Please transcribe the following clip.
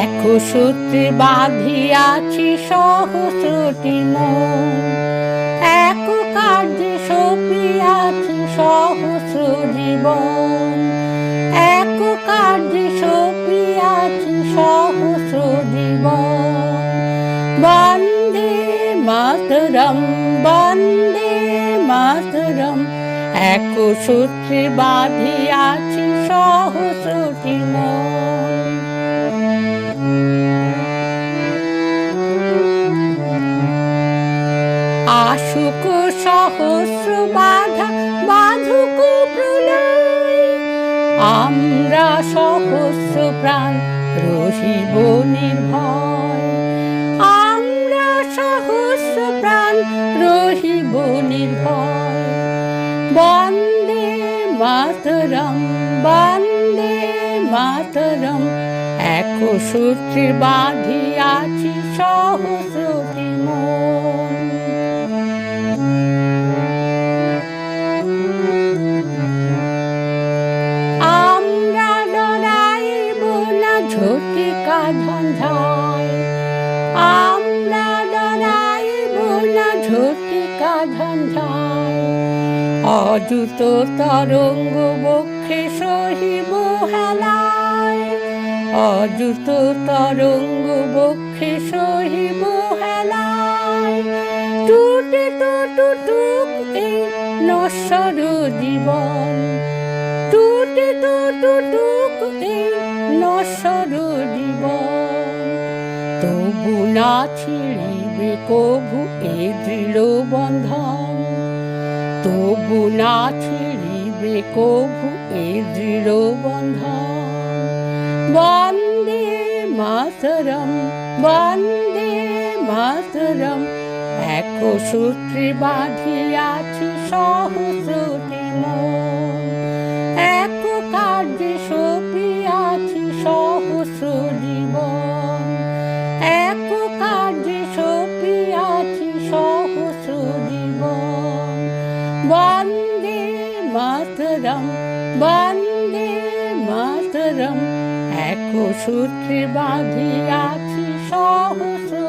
এক সূত্রে বাঁধিয়াছি সহস্রটি মন, এক কার্যে সপিয়াছি সহস্র জীবন, এক কার্যে সপিয়াছি সহস্র জীবন। বন্দে মাতরম, বন্দে মাতরম, এক সূত্রে বাঁধিয়াছি সহস্রটি মন। আসুক সহস্র বাধা, বাঁধুক প্রলয়, আমরা সহস্র প্রাণ রহিব নির্ভয়, আমরা সহস্র প্রাণ রহিব নির্ভয়। বন্দে মাতরম, বন্দে মাতরম, এক সূত্রে বাঁধিয়াছি সহস্রটি মন। আমরা ডরাইব না ঝটিকা ঝঞ্ঝায়, আমরা ডরাইব না ঝটিকা ঝঞ্ঝায়। অযুত তরঙ্গ বক্ষে সহিব হেলায়, অযুত তরঙ্গ বক্ষে সহিব হেলায়। টুটিত টুটুক এই নশ্বর জীবন, টুটিত টুটুক এই নশ্বর জীবন। তবু না ছিঁড়িবে কভু এ দৃঢ় বন্ধন, তবু না ছিঁড়িবে কভু এ দৃঢ় বন্ধন। বন্দে মাতরম, বন্দে মাতরম, এক সূত্রে বাঁধিয়াছি সহস্রটি মন, এক কার্যে সপিয়াছি সহস্র জীবন, এক কার্যে সপিয়াছি সহস্র জীবন। বন্দে মাতরম, বন্দে মাতরম, এক সূত্রে বাঁধিয়াছি সহস্র